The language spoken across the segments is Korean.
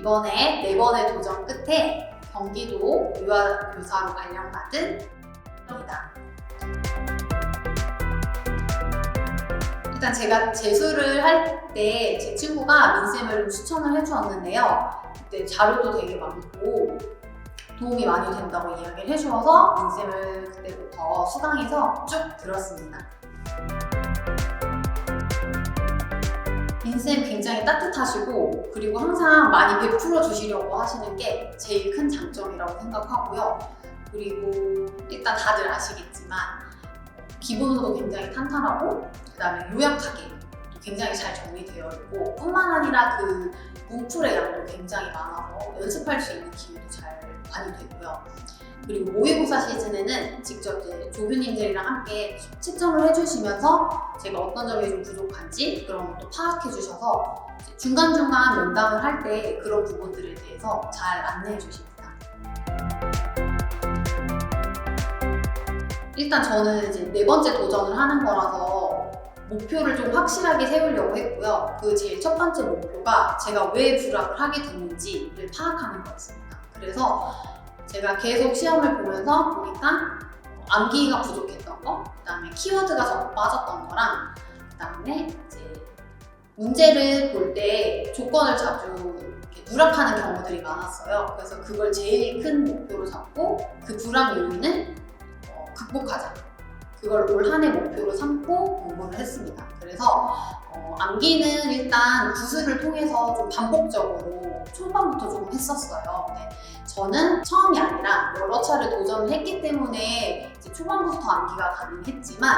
이번에 4번의 도전 끝에 경기도 유아교사로 발령받은 입니다. 일단 제가 재수를 할 때 제 친구가 민쌤을 추천을 해주었는데요. 그때 자료도 되게 많고 도움이 많이 된다고 이야기를 해주어서 민쌤을 그때부터 수강해서 쭉 들었습니다. 민쌤 굉장히 따뜻하시고 그리고 항상 많이 베풀어 주시려고 하시는 게 제일 큰 장점이라고 생각하고요. 그리고 일단 다들 아시겠지만 기본으로 굉장히 탄탄하고 그 다음에 요약하게 굉장히 잘 정리되어 있고 뿐만 아니라 그 문풀의 양도 굉장히 많아서 연습할 수 있는 기회도 잘 많이 되고요. 그리고 모의고사 시즌에는 직접 이제 조교님들이랑 함께 채점을 해주시면서 제가 어떤 점이 좀 부족한지 그런 것도 파악해 주셔서 중간중간 면담을 할 때 그런 부분들에 대해서 잘 안내해 주십니다. 일단 저는 이제 4번째 도전을 하는 거라서 목표를 좀 확실하게 세우려고 했고요. 그 제일 첫 번째 목표가 제가 왜 불합을 하게 됐는지를 파악하는 거였습니다. 그래서 제가 계속 시험을 보니까 암기가 부족했던 거, 그 다음에 키워드가 자꾸 빠졌던 거랑 그 다음에 이제 문제를 볼 때 조건을 자주 이렇게 누락하는 경우들이 많았어요. 그래서 그걸 제일 큰 목표로 잡고 그 불합 요인을 극복하자. 그걸 올 한 해 목표로 삼고 공부를 했습니다. 그래서 암기는 일단 구술을 통해서 좀 반복적으로 초반부터 조금 했었어요. 네. 저는 처음이 아니라 여러 차례 도전을 했기 때문에 이제 초반부터 암기가 가능했지만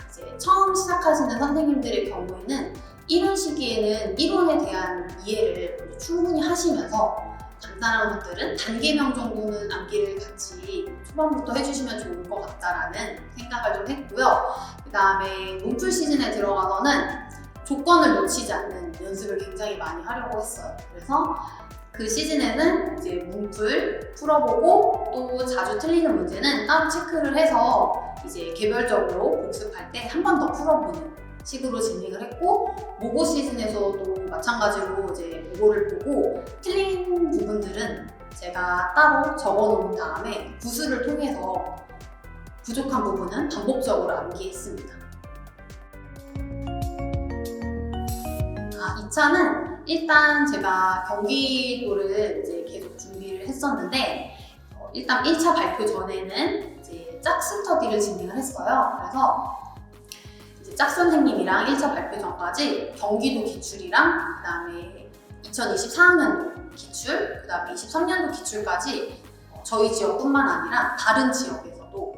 이제 처음 시작하시는 선생님들의 경우에는 이런 시기에는 이론에 대한 이해를 충분히 하시면서 간단한 것들은 단계명 정도는 암기를 같이 초반부터 해주시면 좋을 것 같다라는 생각을 좀 했고요. 그 다음에 문풀 시즌에 들어가서는 조건을 놓치지 않는 연습을 굉장히 많이 하려고 했어요. 그래서 그 시즌에는 이제 문풀 풀어보고 또 자주 틀리는 문제는 따로 체크를 해서 이제 개별적으로 복습할 때 한 번 더 풀어보는 식으로 진행을 했고 모고 시즌에서도 마찬가지로 이제 모고를 보고 틀린 부분들은 제가 따로 적어놓은 다음에 구술을 통해서 부족한 부분은 반복적으로 암기했습니다. 2차는 일단 제가 경기도를 이제 계속 준비를 했었는데 일단 1차 발표 전에는 이제 짝 스터디를 진행을 했어요. 그래서 짝 선생님이랑 1차 발표 전까지 경기도 기출이랑 그 다음에 2024학년도 기출, 그 다음에 23년도 기출까지 저희 지역뿐만 아니라 다른 지역에서도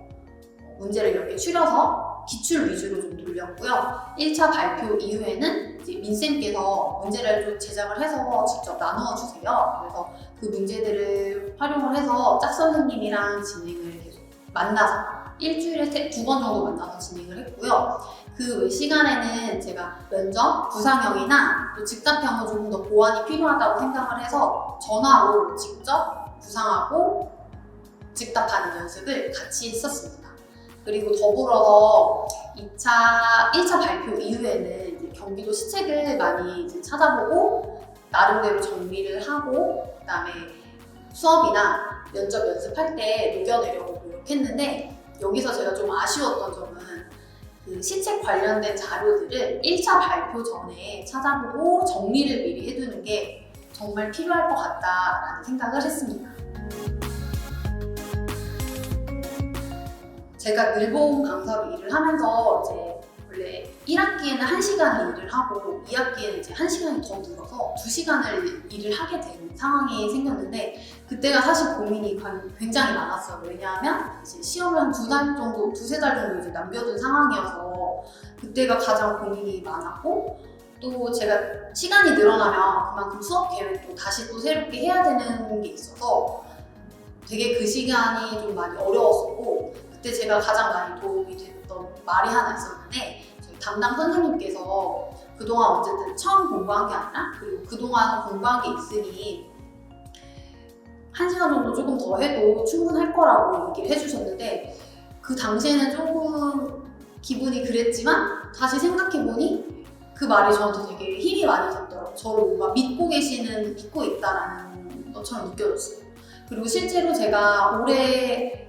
문제를 몇 개 추려서 기출 위주로 좀 돌렸고요. 1차 발표 이후에는 이제 민쌤께서 문제를 좀 제작을 해서 직접 나누어 주세요. 그래서 그 문제들을 활용을 해서 짝 선생님이랑 진행을 계속 만나서 일주일에 2번 정도 만나서 진행을 했고요. 그 외 시간에는 제가 면접, 부상형이나 또 즉답형은 조금 더 보완이 필요하다고 생각을 해서 전화로 직접 부상하고 즉답하는 연습을 같이 했었습니다. 그리고 더불어서 1차 발표 이후에는 이제 경기도 시책을 많이 이제 찾아보고 나름대로 정리를 하고 그 다음에 수업이나 면접 연습할 때 녹여내려고 노력했는데 여기서 제가 좀 아쉬웠던 점은 그 시책 관련된 자료들을 1차 발표 전에 찾아보고 정리를 미리 해두는 게 정말 필요할 것 같다라는 생각을 했습니다. 제가 늘봉 강사로 일을 하면서 이제 원래 1학기에는 1시간을 일을 하고 2학기에는 이제 1시간이 더 늘어서 2시간을 일을 하게 된 상황이 생겼는데 그때가 사실 고민이 굉장히 많았어요. 왜냐하면 이제 시험을 한 2달 정도, 2-3달 정도 이제 남겨둔 상황이어서 그때가 가장 고민이 많았고 또 제가 시간이 늘어나면 그만큼 수업 계획도 다시 또 새롭게 해야 되는 게 있어서 되게 그 시간이 좀 많이 어려웠었고 그때 제가 가장 많이 도움이 됐던 말이 하나 있었는데 저희 담당 선생님께서 그동안 어쨌든 처음 공부한 게 아니라 그리고 그동안 공부한 게 있으니 1시간 정도 조금 더 해도 충분할 거라고 얘기를 해주셨는데 그 당시에는 조금 기분이 그랬지만 다시 생각해보니 그 말이 저한테 되게 힘이 많이 됐더라고요. 저를 뭔가 믿고 있다라는 것처럼 느껴졌어요. 그리고 실제로 제가 올해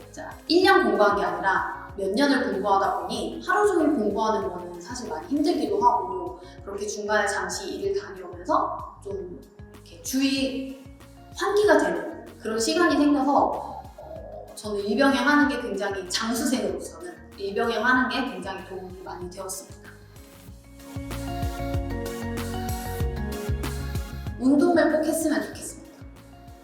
1년 공부한 게 아니라 몇 년을 공부하다 보니 하루 종일 공부하는 거는 사실 많이 힘들기도 하고, 그렇게 중간에 잠시 일을 다녀오면서 좀 이렇게 주의 환기가 되는 그런 시간이 생겨서 저는 일병행하는 게 굉장히, 장수생으로서는 일병행하는 게 굉장히 도움이 많이 되었습니다. 운동을 꼭 했으면 좋겠습니다.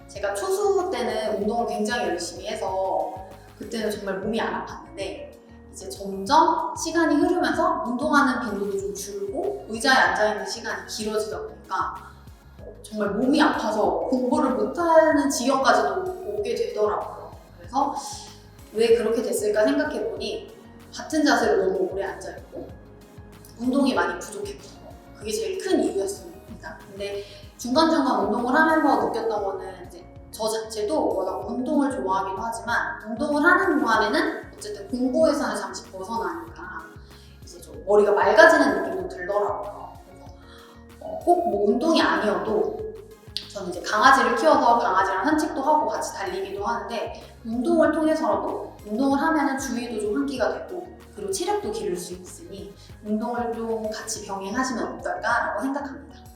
제가 초수 때는 운동을 굉장히 열심히 해서 그때는 정말 몸이 안 아팠는데, 이제 점점 시간이 흐르면서 운동하는 빈도도 좀 줄고 의자에 앉아있는 시간이 길어지다 보니까 정말 몸이 아파서 공부를 못하는 지경까지도 오게 되더라고요. 그래서 왜 그렇게 됐을까 생각해보니 같은 자세로 너무 오래 앉아있고 운동이 많이 부족했고, 그게 제일 큰 이유였습니다. 근데 중간중간 운동을 하면서 느꼈던 거는, 이제 저 자체도 워낙 운동을 좋아하기도 하지만 운동을 하는 동안에는 어쨌든 공부에서는 잠시 벗어나니까 이제 좀 머리가 맑아지는 느낌도 들더라고요. 그래서 꼭 뭐 운동이 아니어도 저는 이제 강아지를 키워서 강아지랑 산책도 하고 같이 달리기도 하는데, 운동을 통해서라도, 운동을 하면은 주의도 좀 환기가 되고 그리고 체력도 기를 수 있으니 운동을 좀 같이 병행하시면 어떨까라고 생각합니다.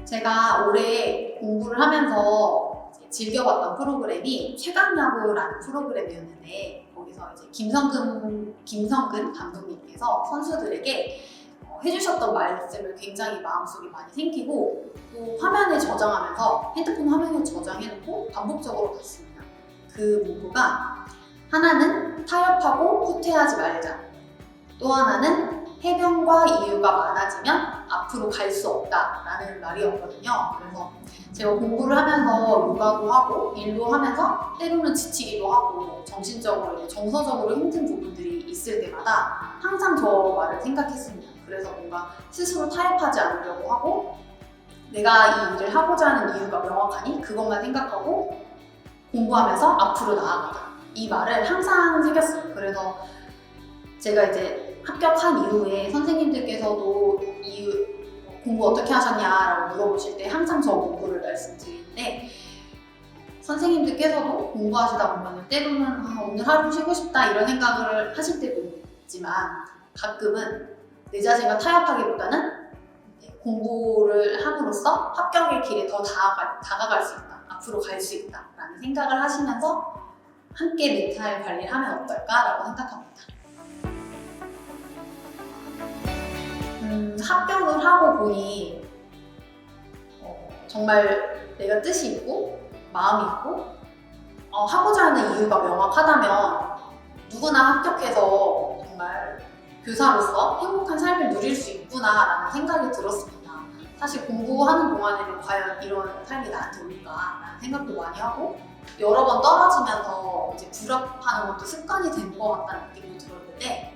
제가 올해 공부를 하면서 즐겨봤던 프로그램이 최강야구라는 프로그램이었는데, 거기서 이제 김성근 감독님께서 선수들에게 해주셨던 말씀을 굉장히 마음속에 많이 생기고, 또 화면에 저장하면서 핸드폰 화면에 저장해놓고 반복적으로 봤습니다. 그 문구가, 하나는 타협하고 후퇴하지 말자, 또 하나는 해변과 이유가 많아지면 앞으로 갈 수 없다라는 말이었거든요. 그래서 제가 공부를 하면서 육아도 하고 일도 하면서 때로는 지치기도 하고 정신적으로, 정서적으로 힘든 부분들이 있을 때마다 항상 저 말을 생각했습니다. 그래서 뭔가 스스로 타협하지 않으려고 하고, 내가 이 일을 하고자 하는 이유가 명확하니 그것만 생각하고 공부하면서 앞으로 나아가자, 이 말을 항상 새겼어요. 그래서 제가 이제 합격한 이후에 선생님들께서도 공부 어떻게 하셨냐라고 물어보실 때 항상 저 공부를 말씀드리는데, 선생님들께서도 공부하시다 보면 때로는 오늘 하루 쉬고 싶다 이런 생각을 하실 때도 있지만, 가끔은 내 자신과 타협하기보다는 공부를 함으로써 합격의 길에 더 다가갈 수 있다, 앞으로 갈 수 있다 라는 생각을 하시면서 함께 멘탈 관리를 하면 어떨까라고 생각합니다. 합격을 하고 보니 정말 내가 뜻이 있고 마음이 있고 하고자 하는 이유가 명확하다면 누구나 합격해서 정말 교사로서 행복한 삶을 누릴 수 있구나라는 생각이 들었습니다. 사실 공부하는 동안에는 과연 이런 삶이 나한테 올까라는 생각도 많이 하고, 여러 번 떨어지면서 이제 불합하는 것도 습관이 된 것 같다는 느낌도 들었는데,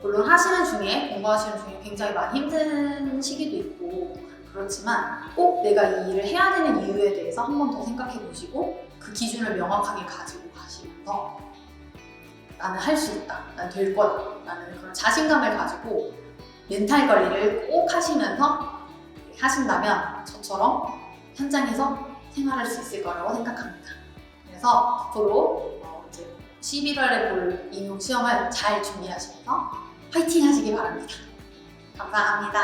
물론 공부하시는 중에 굉장히 많이 힘든 시기도 있고 그렇지만, 꼭 내가 이 일을 해야 되는 이유에 대해서 한 번 더 생각해 보시고 그 기준을 명확하게 가지고 가시면서 나는 할 수 있다, 난 될 거다 라는 그런 자신감을 가지고 멘탈 관리를 꼭 하신다면 저처럼 현장에서 생활할 수 있을 거라고 생각합니다. 그래서 앞으로 이제 11월에 볼 임용 시험을 잘 준비하시면서 파이팅 하시기 바랍니다. 감사합니다.